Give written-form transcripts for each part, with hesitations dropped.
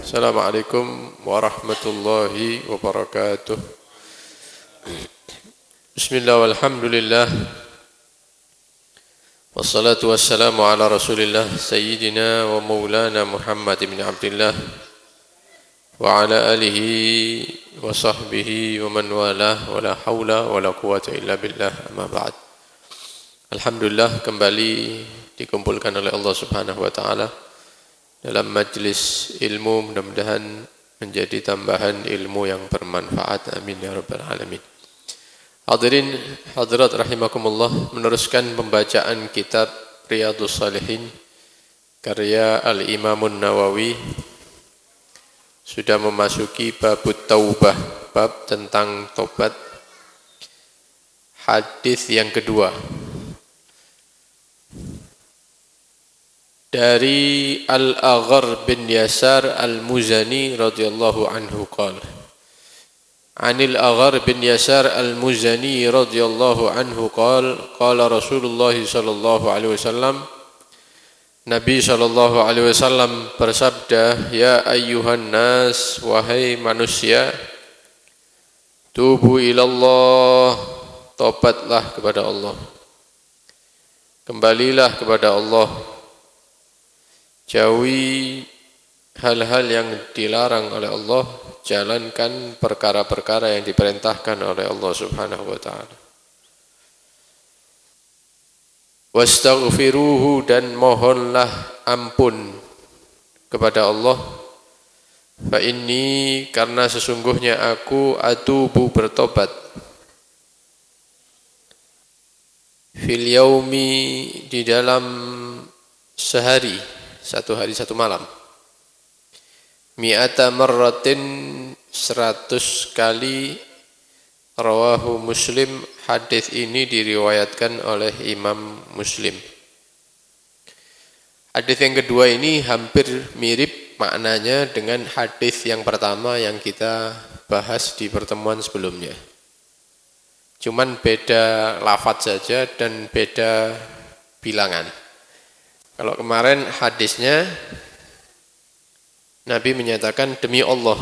Assalamualaikum warahmatullahi wabarakatuh. Bismillah walhamdulillah. Wassalatu wassalamu ala rasulillah Sayyidina wa maulana Muhammad ibn Abdullah wa ala alihi wa sahbihi wa man walah wa la hawla wa la quwata illa billah, amma ba'd. Alhamdulillah, kembali dikumpulkan oleh Allah subhanahu wa ta'ala dalam majlis ilmu, mudah-mudahan menjadi tambahan ilmu yang bermanfaat. Amin ya rabbal alamin. Hadirin hadirat rahimakumullah, meneruskan pembacaan kitab Riyadhus Shalihin karya Al-Imamun Nawawi. Sudah memasuki bab taubah, bab tentang tobat. Hadis yang kedua dari Al-Aghar bin Yasar Al-Muzani radhiyallahu anhu qala Anil Aghar bin Yasar Al-Muzani radhiyallahu anhu qala Rasulullah sallallahu alaihi wasallam, Nabi sallallahu alaihi wasallam bersabda, ya ayyuhan nas, wahai manusia, tubu ilallah, tobatlah kepada Allah, kembalilah kepada Allah, jauhi hal-hal yang dilarang oleh Allah, jalankan perkara-perkara yang diperintahkan oleh Allah subhanahu wa ta'ala. Wastaghfiruhu, dan mohonlah ampun kepada Allah. Fa inni, karena sesungguhnya aku, atubu, bertobat, fil yaumi, di dalam sehari, satu hari satu malam, mi'ata marratin, 100 kali. Rawahu Muslim, hadis ini diriwayatkan oleh Imam Muslim. Hadis yang kedua ini hampir mirip maknanya dengan hadis yang pertama yang kita bahas di pertemuan sebelumnya. Cuman beda lafadz saja dan beda bilangan. Kalau kemarin hadisnya Nabi menyatakan, demi Allah,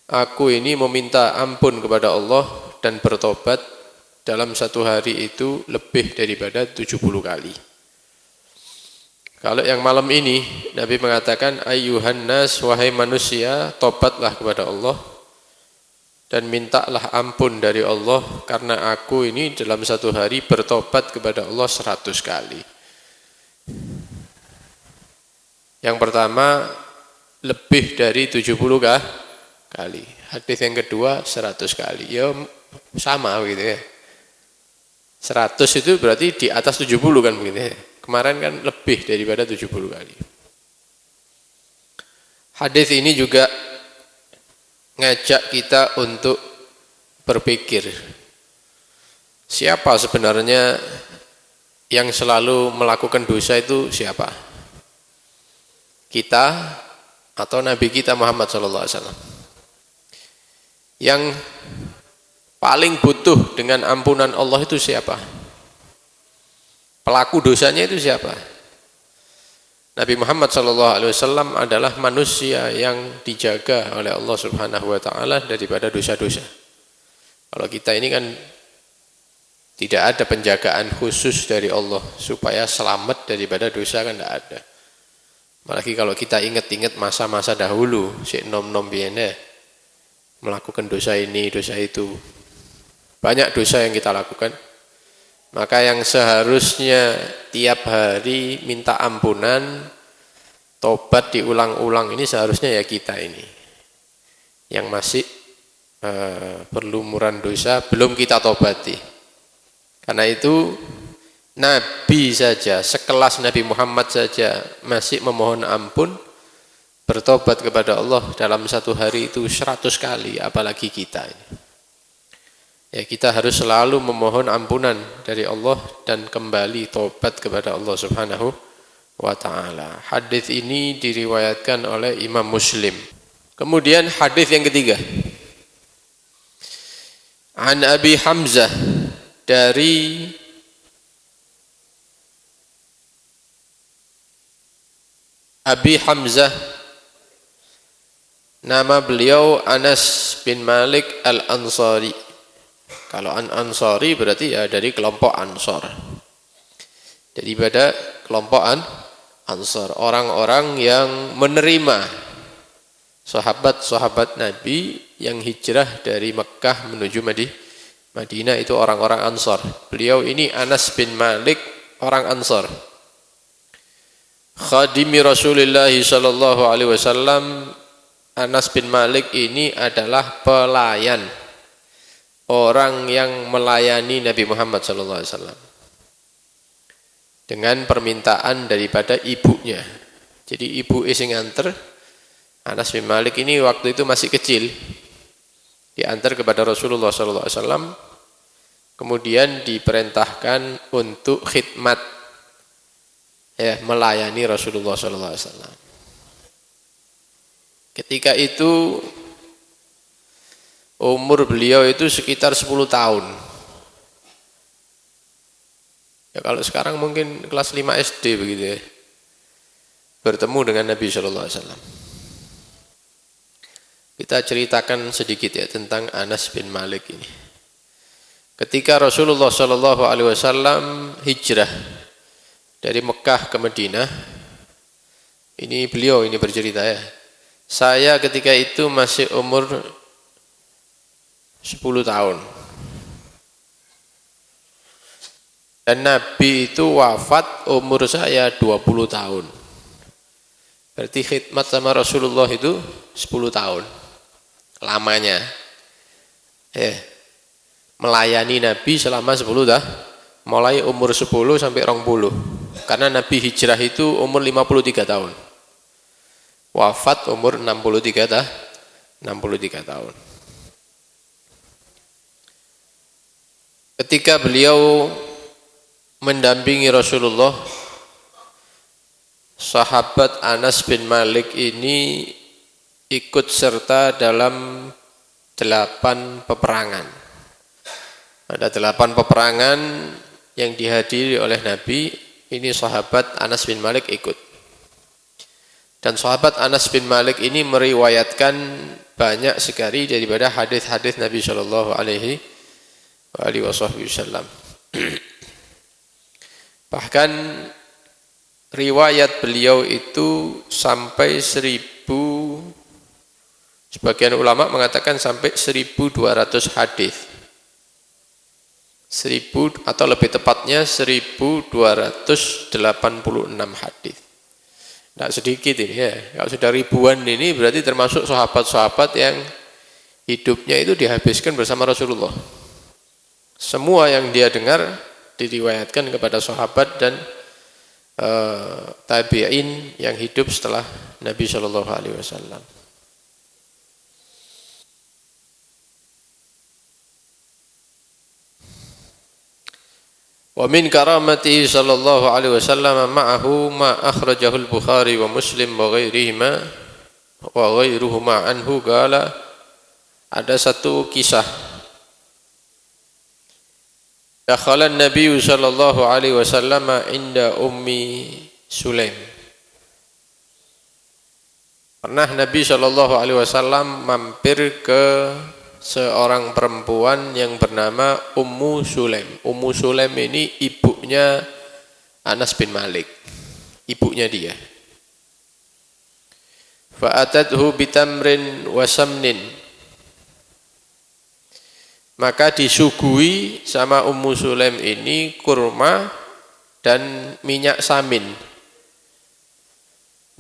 aku ini meminta ampun kepada Allah dan bertobat dalam satu hari itu lebih daripada 70 kali. Kalau yang malam ini Nabi mengatakan, ayyuhan nas, wahai manusia, tobatlah kepada Allah dan mintalah ampun dari Allah, karena aku ini dalam satu hari bertobat kepada Allah 100 kali. Yang pertama lebih dari 70 kali. Hadis yang kedua 100 kali. Ya sama begitu ya. 100 itu berarti di atas 70 kan begitu ya. Kemarin kan lebih daripada 70 kali. Hadis ini juga ngajak kita untuk berpikir, siapa sebenarnya yang selalu melakukan dosa itu siapa? Kita atau Nabi kita Muhammad SAW? Yang paling butuh dengan ampunan Allah itu siapa? Pelaku dosanya itu siapa? Nabi Muhammad SAW adalah manusia yang dijaga oleh Allah Subhanahu wa ta'ala daripada dosa-dosa. Kalau kita ini kan tidak ada penjagaan khusus dari Allah supaya selamat daripada dosa, kan tidak ada. Apalagi kalau kita ingat-ingat masa-masa dahulu, si nom-nom biene melakukan dosa ini, dosa itu. Banyak dosa yang kita lakukan. Maka yang seharusnya tiap hari minta ampunan, tobat diulang-ulang, ini seharusnya ya kita ini. Yang masih berlumuran dosa, belum kita tobati. Karena itu Nabi saja, sekelas Nabi Muhammad saja masih memohon ampun, bertobat kepada Allah dalam satu hari itu 100 kali, apalagi kita ini. Ya, kita harus selalu memohon ampunan dari Allah dan kembali tobat kepada Allah Subhanahu wa ta'ala. Hadis ini diriwayatkan oleh Imam Muslim. Kemudian hadis yang ketiga. An Abi Hamzah, dari Abi Hamzah Nama beliau Anas bin Malik Al-Ansari. Kalau Ansari berarti ya dari kelompok Ansor. Daripada kelompok Ansor, orang-orang yang menerima sahabat-sahabat Nabi yang hijrah dari Mekkah menuju Madinah, itu orang-orang Ansor. Beliau ini Anas bin Malik, orang Ansor. Khadimi Rasulullah sallallahu alaihi wasallam. Anas bin Malik ini adalah pelayan, orang yang melayani Nabi Muhammad sallallahu alaihi wasallam dengan permintaan daripada ibunya. Jadi ibu sing nganter Anas bin Malik ini waktu itu masih kecil, diantar kepada Rasulullah sallallahu alaihi wasallam, kemudian diperintahkan untuk khidmat, ya, melayani Rasulullah sallallahu alaihi wasallam. Ketika itu umur beliau itu sekitar 10 tahun. Ya, kalau sekarang mungkin kelas 5 SD begitu ya. Bertemu dengan Nabi sallallahu alaihi wasallam. Kita ceritakan sedikit ya tentang Anas bin Malik ini. Ketika Rasulullah sallallahu alaihi wasallam hijrah dari Mekah ke Madinah, ini beliau ini bercerita ya. Saya ketika itu masih umur 10 tahun. Dan Nabi itu wafat umur saya 20 tahun. Berarti khidmat sama Rasulullah itu 10 tahun. Lamanya. Melayani Nabi selama 10 tahun. Mulai umur 10 sampai 20. Karena Nabi hijrah itu umur 53 tahun. Wafat umur 63 tahun. Ketika beliau mendampingi Rasulullah, sahabat Anas bin Malik ini ikut serta dalam 8 peperangan. Ada 8 peperangan yang dihadiri oleh Nabi, ini sahabat Anas bin Malik ikut. Dan sahabat Anas bin Malik ini meriwayatkan banyak sekali daripada hadis-hadis Nabi sallallahu alaihi wasallam. Bahkan riwayat beliau itu sampai 1000, sebagian ulama mengatakan sampai 1200 hadis. 1000 atau lebih tepatnya 1286 hadis. Tidak sedikit ini ya. Kalau sudah ribuan ini berarti termasuk sahabat-sahabat yang hidupnya itu dihabiskan bersama Rasulullah. Semua yang dia dengar diriwayatkan kepada sahabat dan tabi'in yang hidup setelah Nabi sallallahu alaihi wasallam. Wa min karamatihi sallallahu alaihi wasallam ma'ahu ma akhrajahu al-Bukhari wa Muslim wa ghairuhuma anhu qala, ada satu kisah. Dakhala an-nabiy sallallahu alaihi wasallam inda Ummi Sulaim. Pernah Nabi sallallahu alaihi wasallam mampir ke seorang perempuan yang bernama Ummu Sulaim. Ummu Sulaim ini ibunya Anas bin Malik. Ibunya dia. Fa'atathu bitamrin wa samnin. Maka disuguhi sama Ummu Sulaim ini kurma dan minyak samin.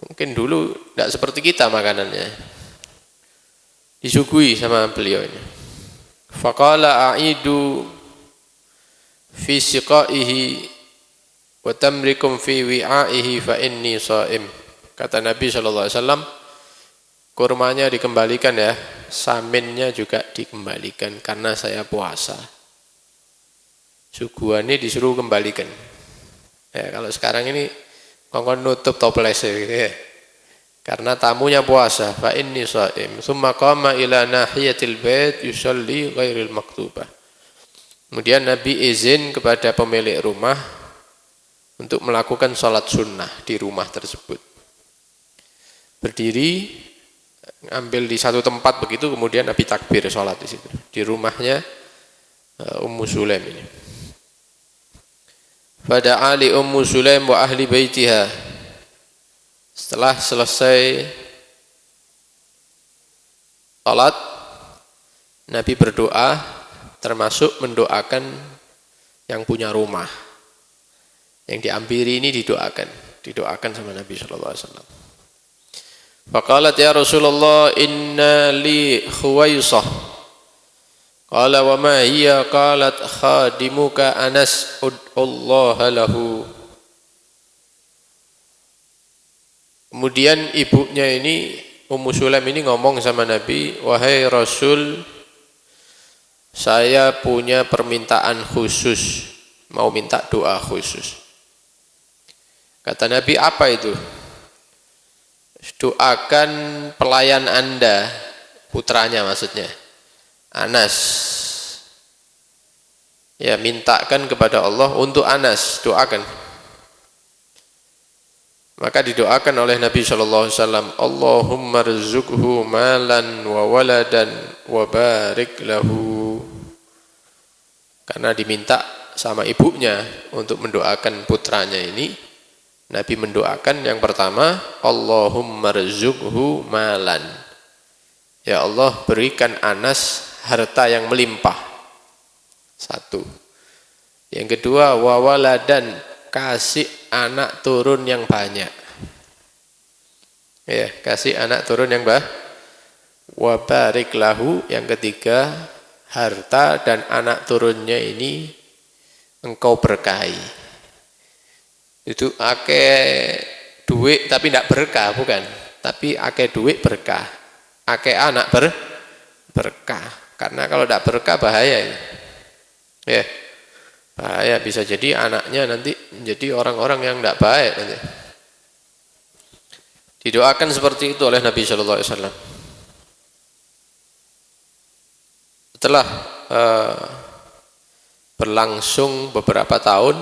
Mungkin dulu tidak seperti kita makanannya. Disuguhi sama beliau ini. Faqala a'idu fi siqaihi wa tamrikum fi wi'aihi fa inni sha'im. Kata Nabi SAW, kurmanya dikembalikan ya, saminnya juga dikembalikan karena saya puasa. Suguhannya disuruh kembalikan. Ya, kalau sekarang ini kongkon nutup toples gitu ya. Karena tamunya puasa, fa inni shaim. Tsumma qama ila nahiyatil bait yusalli ghairil maktubah. Kemudian Nabi izin kepada pemilik rumah untuk melakukan salat sunnah di rumah tersebut. Berdiri ambil di satu tempat begitu, kemudian Nabi takbir sholat di situ, di rumahnya Ummu Sulaim ini. Fada'a li Ummu Sulaim wa ahli baitiha. Setelah selesai sholat, Nabi berdoa, termasuk mendoakan yang punya rumah. Yang diampiri ini didoakan sama Nabi sallallahu alaihi wasallam. Faqalat ya Rasulullah inna li khuwaisah. Qala wa ma hiya? Qalat khadimuka Anas ud'ullaha lahu. Kemudian ibunya ini Ummu Sulaim ini ngomong sama Nabi, wahai Rasul, saya punya permintaan khusus, mau minta doa khusus. Kata Nabi, apa itu? Doakan pelayan Anda, putranya maksudnya, Anas. Ya, mintakan kepada Allah untuk Anas, doakan. Maka didoakan oleh Nabi sallallahu alaihi wasallam, Allahumma rzuqhu malan wa waladan wa barik lahu. Karena diminta sama ibunya untuk mendoakan putranya ini, Nabi mendoakan yang pertama, Allahumma rzuqhu malan. Ya Allah, berikan Anas harta yang melimpah. Satu. Yang kedua, wa waladan, kasih anak turun yang banyak. Ya, kasih anak turun yang banyak. Wa barik lahu, yang ketiga, harta dan anak turunnya ini engkau berkahi. Itu akeh duit tapi tidak berkah, bukan. Tapi akeh duit berkah. Akeh anak berkah. Karena kalau tidak berkah bahaya. Ya. Bahaya, bisa jadi anaknya nanti menjadi orang-orang yang tidak baik nanti. Didoakan seperti itu oleh Nabi sallallahu alaihi wasallam. Setelah berlangsung beberapa tahun,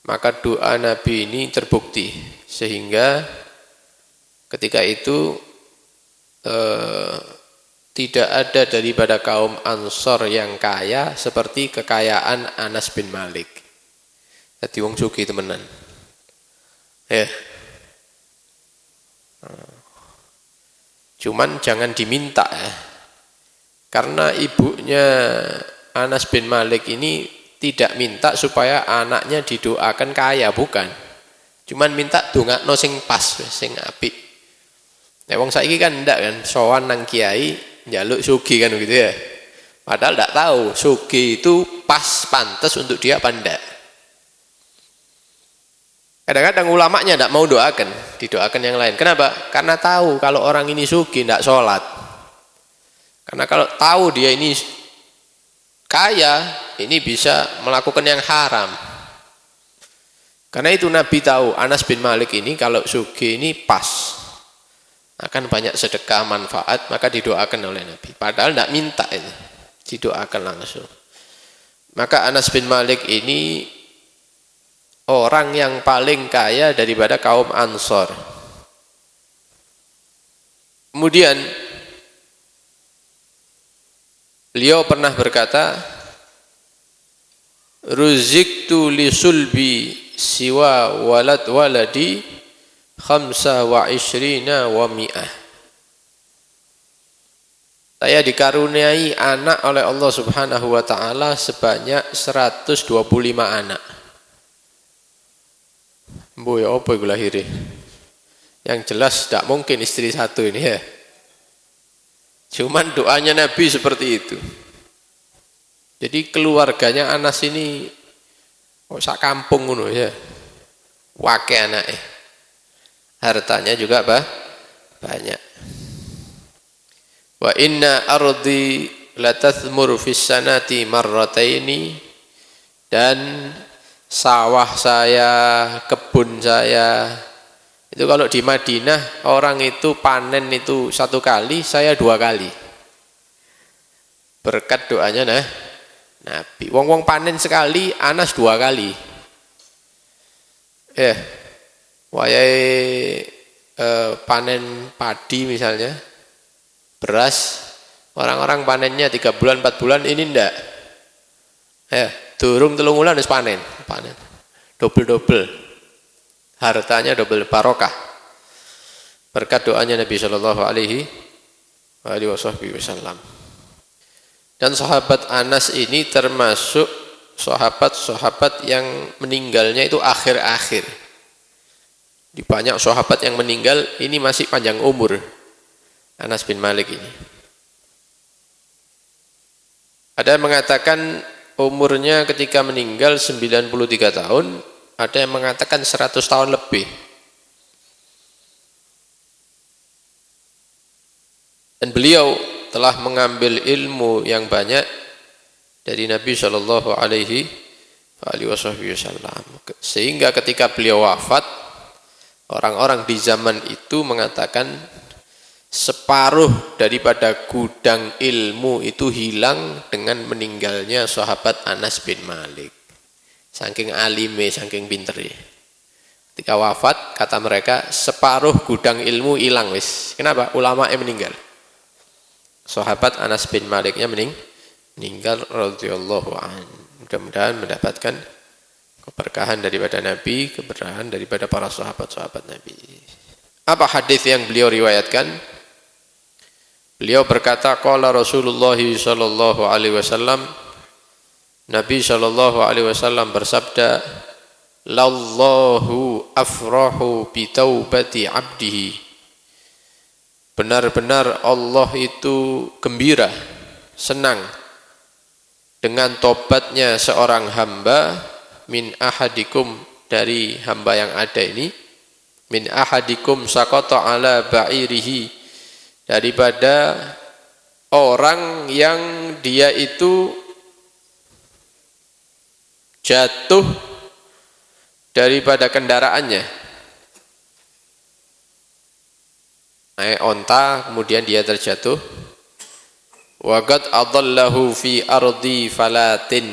maka doa Nabi ini terbukti, sehingga ketika itu tidak ada daripada kaum Ansor yang kaya seperti kekayaan Anas bin Malik. Jadi wong sugih temenan. Ya. Cuman jangan diminta ya. Karena ibunya Anas bin Malik ini tidak minta supaya anaknya didoakan kaya, bukan. Cuman minta dongakno sing pas, sing apik. Nek wong saiki kan ndak kan, sowan nang kiai njaluk sugih kan gitu ya. Padahal ndak tahu sugih itu pas pantas untuk dia apa ndak. Kadang-kadang ulamanya ndak mau doakan, didoakan yang lain. Kenapa? Karena tahu kalau orang ini sugih ndak sholat. Karena kalau tahu dia ini kaya, ini bisa melakukan yang haram. Karena itu Nabi tahu Anas bin Malik ini kalau sugih ini pas, akan banyak sedekah manfaat, maka didoakan oleh Nabi. Padahal tidak minta ini, didoakan langsung. Maka Anas bin Malik ini orang yang paling kaya daripada kaum Ansor. Kemudian beliau pernah berkata, ruziktu li sulbi siwa walad waladi khamsa wa ishrina wa mi'ah. Saya dikaruniai anak oleh Allah subhanahu wa ta'ala sebanyak 125 anak. Mbo ya apa iku lahire? Yang jelas tidak mungkin istri satu ini ya. Cuman doanya Nabi seperti itu. Jadi keluarganya Anas ini sak kampung ngono ya. Wake anake. Hartanya juga banyak. Wa inna ardi latathmur fis sanati marrataini, dan sawah saya, kebun saya itu kalau di Madinah orang itu panen itu 1 kali, saya 2 kali. Berkat doanya Nabi. Wong-wong panen sekali, Anas 2 kali. Wayahe panen padi misalnya, beras, orang-orang panennya 3 bulan, 4 bulan, ini ndak. Durung 3 bulan harus panen. Double. Hartanya double, barokah. Berkat doanya Nabi Shallallahu Alaihi Wasallam. Dan sahabat Anas ini termasuk sahabat-sahabat yang meninggalnya itu akhir-akhir. Di banyak sahabat yang meninggal ini masih panjang umur. Anas bin Malik ini. Ada yang mengatakan umurnya ketika meninggal 93 tahun, ada yang mengatakan 100 tahun lebih. Dan beliau telah mengambil ilmu yang banyak dari Nabi Shallallahu Alaihi Wasallam. Sehingga ketika beliau wafat, orang-orang di zaman itu mengatakan separuh daripada gudang ilmu itu hilang dengan meninggalnya sahabat Anas bin Malik. Saking alime, saking pintere. Ketika wafat, kata mereka, separuh gudang ilmu hilang wis. Kenapa? Ulama yang meninggal. Sahabat Anas bin Maliknya meninggal radhiyallahu anhu. Mudah-mudahan mendapatkan keberkahan daripada Nabi, keberkahan daripada para sahabat-sahabat Nabi. Apa hadis yang beliau riwayatkan? Beliau berkata, qala Rasulullah sallallahu alaihi wasallam, Nabi sallallahu alaihi wasallam bersabda, lallahu afrahu bi taubati 'abdihi. Benar-benar Allah itu gembira, senang dengan tobatnya seorang hamba, min ahadikum, dari hamba yang ada ini, min ahadikum saqata ala ba'irihi, daripada orang yang dia itu jatuh daripada kendaraannya. Naik onta, kemudian dia terjatuh. Waqad adallahu fi ardi falatin.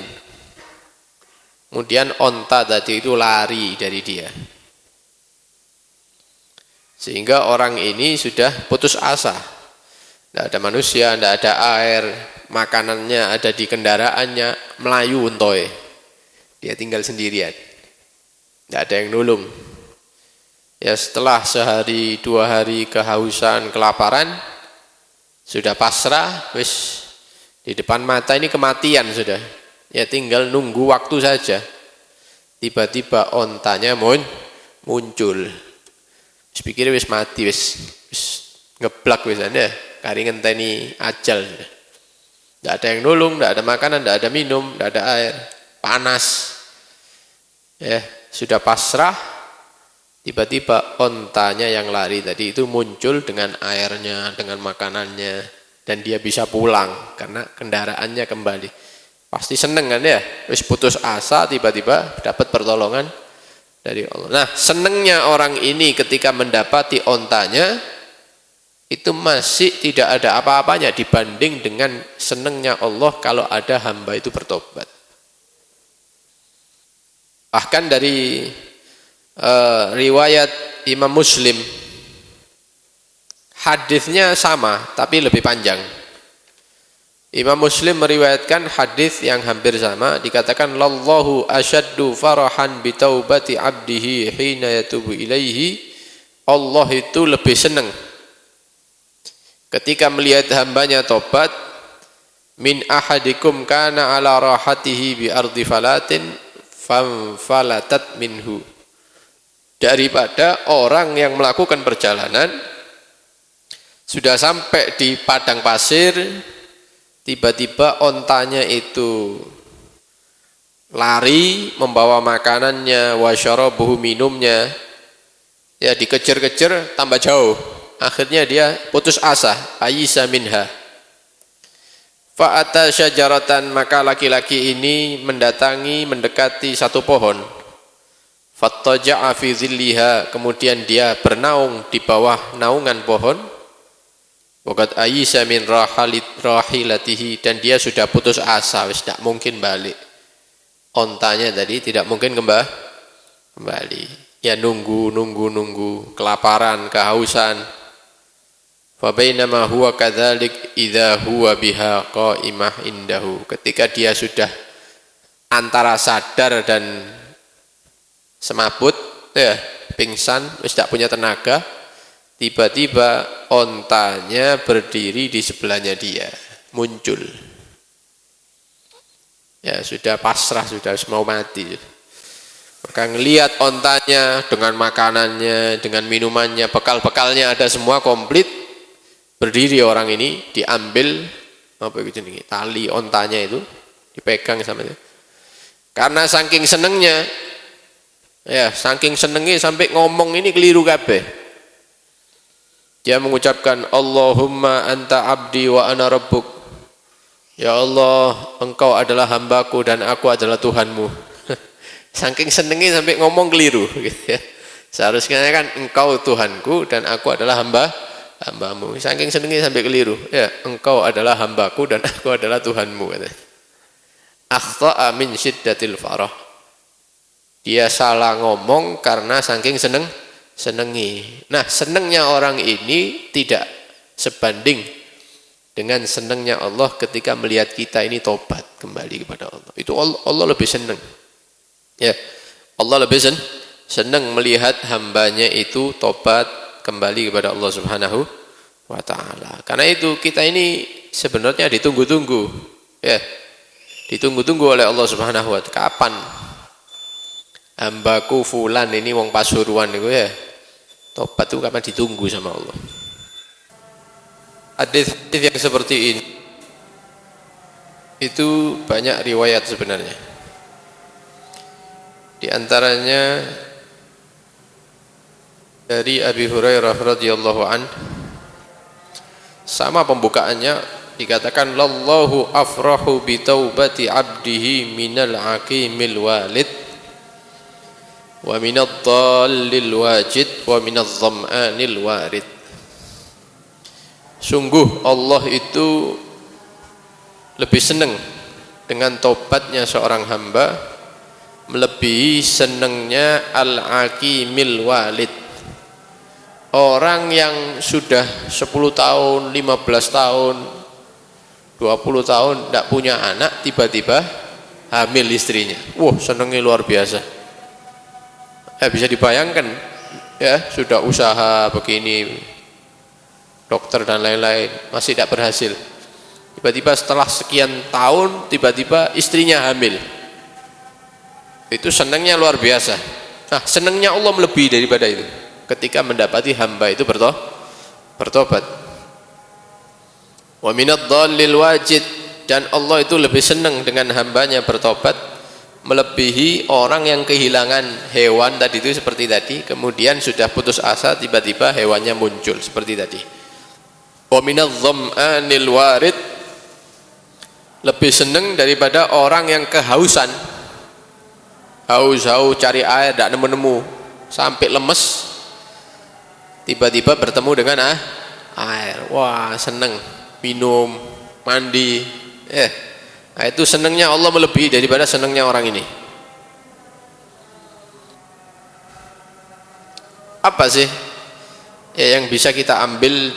Kemudian onta tadi itu lari dari dia. Sehingga orang ini sudah putus asa. Tidak ada manusia, tidak ada air, makanannya ada di kendaraannya, melayu untoe. Dia tinggal sendirian. Tidak ada yang nulung. Ya setelah sehari 2 hari kehausan, kelaparan, sudah pasrah, wis di depan mata ini kematian sudah. Ya tinggal nunggu waktu saja. Tiba-tiba ontanya muncul. Wis pikir wis mati, wis ngeblak wis Anda, kari ngenteni ajal sudah. Tidak ada yang nulung, tidak ada makanan, tidak ada minum, tidak ada air, panas. Ya, sudah pasrah. Tiba-tiba ontanya yang lari tadi itu muncul dengan airnya, dengan makanannya, dan dia bisa pulang karena kendaraannya kembali. Pasti seneng kan ya? Wis putus asa tiba-tiba dapat pertolongan dari Allah. Nah, senengnya orang ini ketika mendapati ontanya itu masih tidak ada apa-apanya dibanding dengan senengnya Allah kalau ada hamba itu bertobat. Bahkan dari riwayat Imam Muslim, hadisnya sama tapi lebih panjang. Imam Muslim meriwayatkan hadis yang hampir sama, dikatakan lallahu asyaddu farahan bi taubati 'abdihi hina yatubu ilaihi. Allah itu lebih senang ketika melihat hambanya tobat, min ahadikum kana ala rahatihi bi ardi falatin famfalatat minhu, daripada orang yang melakukan perjalanan sudah sampai di padang pasir, tiba-tiba ontanya itu lari membawa makanannya, wasyarabuhu, minumnya, ya dikejar-kejar tambah jauh, akhirnya dia putus asa, ayisa minha. Fa'ata syajaratan, maka laki-laki ini mendekati satu pohon. Fattaja'a fi zilliha, kemudian dia bernaung di bawah naungan pohon. Waqad ayisa min rahilatihi, dan dia sudah putus asa, wis tidak mungkin balik. Ontanya tadi tidak mungkin kembali. Ya nunggu, kelaparan, kehausan. Fa bainama huwa kadzalik idza huwa biha qaimah indahu. Ketika dia sudah antara sadar dan semaput, ya, pingsan, wis tak punya tenaga, tiba-tiba ontanya berdiri di sebelahnya dia, muncul. Ya, sudah pasrah, sudah mau mati. Maka ngelihat ontanya dengan makanannya, dengan minumannya, bekal-bekalnya ada semua komplit. Berdiri orang ini, diambil apa itu nih, tali ontanya itu dipegang sama dia. Karena saking senengnya, ya saking senengnya sampai ngomong ini keliru kabeh. Dia mengucapkan Allahumma anta abdi wa ana rabbuk. Ya Allah, engkau adalah hambaku dan aku adalah Tuhanmu. Saking senengnya sampai ngomong keliru gitu ya. Seharusnya kan engkau Tuhanku dan aku adalah hambamu. Saking senengnya sampai keliru. Ya, engkau adalah hambaku dan aku adalah Tuhanmu. Akhta'a min syiddatil farah. Dia salah ngomong karena saking senengi. Nah, senengnya orang ini tidak sebanding dengan senengnya Allah ketika melihat kita ini tobat kembali kepada Allah. Itu Allah lebih seneng. Ya, Allah lebih senang melihat hambanya itu tobat kembali kepada Allah Subhanahu wa ta'ala. Karena itu kita ini sebenarnya ditunggu-tunggu. Ya, ditunggu-tunggu oleh Allah Subhanahu wa ta'ala. Kapan hambaku fulan ini wong Pasuruan itu ya tobat itu kapan ditunggu sama Allah. Hadis yang seperti ini itu banyak riwayat sebenarnya. Di antaranya dari Abi Hurairah radhiyallahu an, sama pembukaannya dikatakan lallahu afrahu bi taubati abdihi minal aqimil walid wa minad dhallil wajid wa minadh dham'anil warid. Sungguh Allah itu lebih senang dengan tobatnya seorang hamba melebihi senengnya al-aqimil walid. Orang yang sudah 10 tahun, 15 tahun, 20 tahun tidak punya anak, tiba-tiba hamil istrinya. Wah, senengnya luar biasa. Bisa dibayangkan ya, sudah usaha begini, dokter dan lain-lain, masih tidak berhasil. Tiba-tiba setelah sekian tahun, tiba-tiba istrinya hamil. Itu senangnya luar biasa. Nah, senangnya Allah melebihi daripada itu ketika mendapati hamba itu bertobat. Wa minadh dhallil wajid, dan Allah itu lebih senang dengan hambanya bertobat melebihi orang yang kehilangan hewan tadi itu seperti tadi, kemudian sudah putus asa tiba-tiba hewannya muncul seperti tadi. Wa minadh dham'anil warid, lebih senang daripada orang yang kehausan. Haus cari air tidak nemu-nemu sampai lemes, tiba-tiba bertemu dengan air, wah seneng, minum, mandi. Nah, itu senengnya Allah melebihi daripada senengnya orang ini. Apa sih yang bisa kita ambil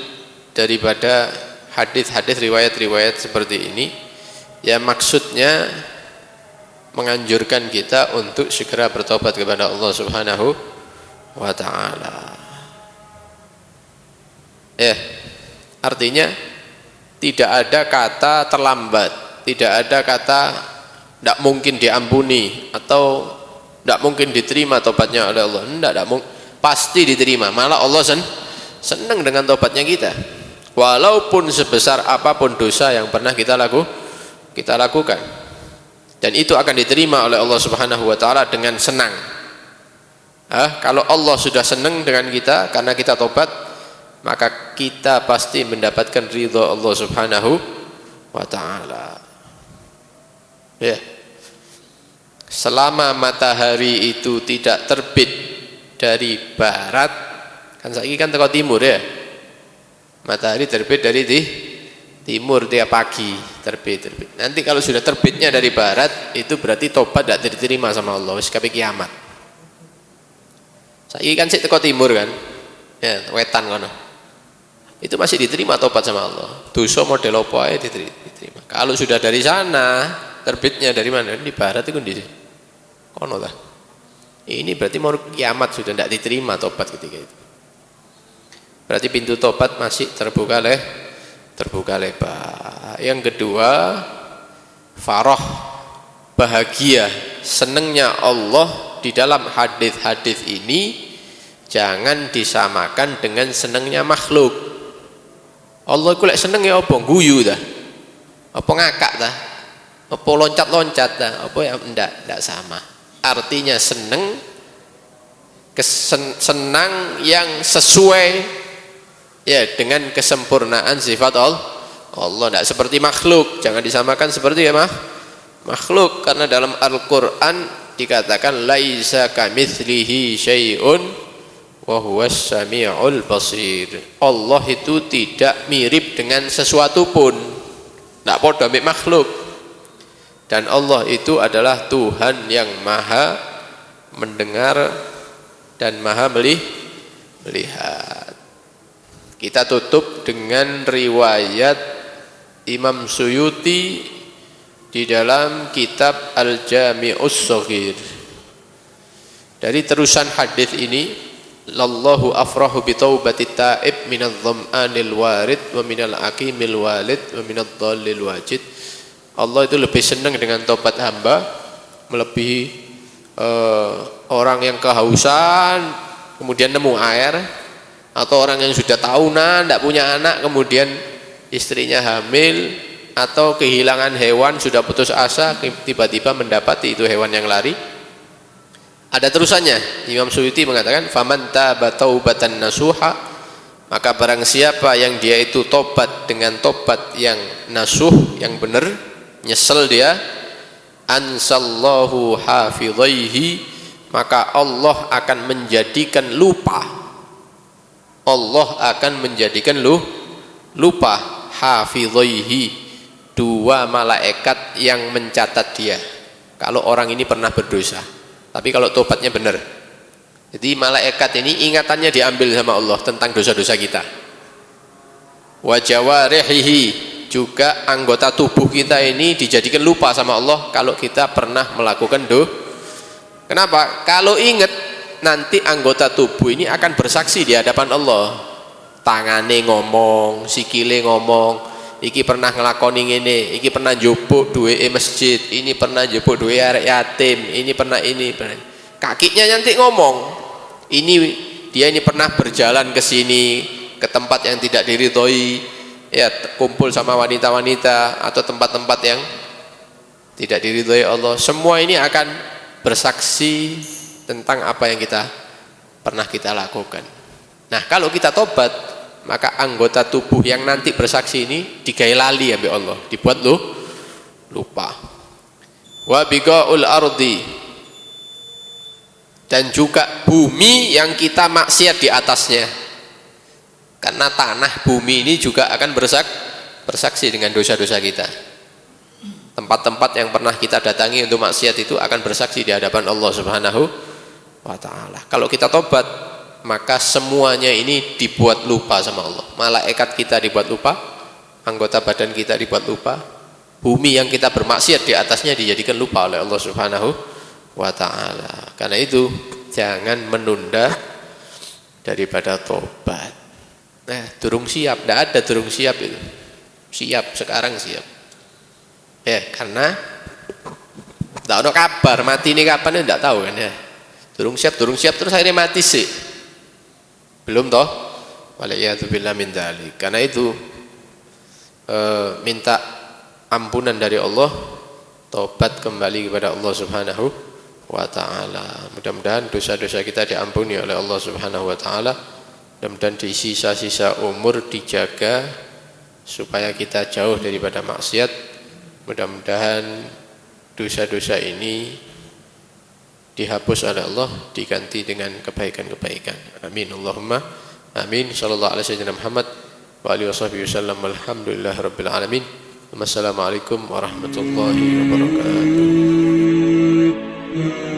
daripada hadis-hadis riwayat-riwayat seperti ini? Ya, maksudnya menganjurkan kita untuk segera bertobat kepada Allah Subhanahu wa ta'ala. Artinya tidak ada kata terlambat, tidak ada kata tidak mungkin diampuni atau tidak mungkin diterima tobatnya oleh Allah. Tidak pasti diterima. Malah Allah senang dengan tobatnya kita. Walaupun sebesar apapun dosa yang pernah kita lakukan. Dan itu akan diterima oleh Allah Subhanahu wa ta'ala dengan senang. Kalau Allah sudah senang dengan kita karena kita tobat, maka kita pasti mendapatkan ridha Allah Subhanahu wa ta'ala. Ya. Selama matahari itu tidak terbit dari barat, kan saiki kan teko timur ya. Matahari terbit dari timur tiap pagi terbit. Nanti kalau sudah terbitnya dari barat, itu berarti tobat tidak diterima sama Allah, wis kabeh kiamat. Saiki kan sik teko timur kan. Ya, wetan kono. Itu masih diterima tobat sama Allah. Dosa model apa ae diterima. Kalau sudah dari sana, terbitnya dari mana? Di barat itu di kono lah. Ini berarti mau kiamat sudah tidak diterima tobat ketika itu. Berarti pintu tobat masih terbuka lebar. Yang kedua, farah, bahagia, senangnya Allah di dalam hadis-hadis ini jangan disamakan dengan senangnya makhluk. Allah ku lek seneng ya apa guyu dah. Apa ngakak dah. Apa loncat-loncat dah. Apa ya enggak sama. Artinya senang yang sesuai ya dengan kesempurnaan sifat Allah tidak seperti makhluk. Jangan disamakan seperti ya makhluk, karena dalam Al-Qur'an dikatakan laisa kamitslihi syai'un wa huwas samiul basir. Allah itu tidak mirip dengan sesuatu pun, tidak padha mek makhluk. Dan Allah itu adalah Tuhan yang maha mendengar dan maha melihat. Kita tutup dengan riwayat Imam Suyuti di dalam kitab Al-Jami'us Shaghir. Dari terusan hadis ini, lallahu afrahu bi taubatit taib minadh dham'anil warid wa minal aqimil walid wa minadh dhallil wajid. Allah itu lebih senang dengan tobat hamba melebihi orang yang kehausan kemudian nemu air, atau orang yang sudah tahunan tidak punya anak kemudian istrinya hamil, atau kehilangan hewan sudah putus asa tiba-tiba mendapati itu hewan yang lari. Ada terusannya. Imam Suyuti mengatakan faman taba taubatan nasuha, maka barang siapa yang dia itu tobat dengan tobat yang nasuh, yang benar, nyesel dia, ansallahu hafidhaihi, maka Allah akan menjadikan lupa. Allah akan menjadikan lupa hafidhaihi, dua malaikat yang mencatat dia. Kalau orang ini pernah berdosa, tapi kalau tobatnya benar, jadi malaikat ini ingatannya diambil sama Allah tentang dosa-dosa kita. Wa jawarihi, juga anggota tubuh kita ini dijadikan lupa sama Allah kalau kita pernah melakukan Kenapa? Kalau ingat, nanti anggota tubuh ini akan bersaksi di hadapan Allah. Tangane ngomong, sikile ngomong, iki pernah ngelakoni ngene, iki pernah njupuk duwe masjid, ini pernah njupuk duwe arek yatim, ini pernah. Kakinya nanti ngomong, dia ini pernah berjalan ke sini, ke tempat yang tidak diridhoi, ya kumpul sama wanita-wanita atau tempat-tempat yang tidak diridhoi Allah. Semua ini akan bersaksi tentang apa yang pernah kita lakukan. Nah, kalau kita tobat, maka anggota tubuh yang nanti bersaksi ini digawe lali ambek Allah, dibuat lupa. Wa biqaul ardi, dan juga bumi yang kita maksiat di atasnya. Karena tanah bumi ini juga akan bersaksi dengan dosa-dosa kita. Tempat-tempat yang pernah kita datangi untuk maksiat itu akan bersaksi di hadapan Allah Subhanahu wa ta'ala. Kalau kita tobat, maka semuanya ini dibuat lupa sama Allah. Malaikat kita dibuat lupa, anggota badan kita dibuat lupa, bumi yang kita bermaksiat di atasnya dijadikan lupa oleh Allah Subhanahu wa ta'ala. Karena itu jangan menunda daripada tobat. Nah, durung siap, tidak ada durung siap itu. Siap, sekarang siap. Ya, karena tidak ada kabar mati ini kapan, tidak tahu kan ya. Durung siap terus akhirnya mati sih. Belum toh? Waliyadzubillah min dzalik. Karena itu minta ampunan dari Allah, tobat kembali kepada Allah Subhanahu wa ta'ala. Mudah-mudahan dosa-dosa kita diampuni oleh Allah Subhanahu wa ta'ala. Mudah-mudahan di sisa-sisa umur dijaga supaya kita jauh daripada maksiat. Mudah-mudahan dosa-dosa ini dihapus oleh Allah, diganti dengan kebaikan-kebaikan. Amin Allahumma amin. Sallallahu alaihi wasallam Muhammad wa alihi wasallam. Alhamdulillahirabbil alamin. Wassalamualaikum warahmatullahi wabarakatuh.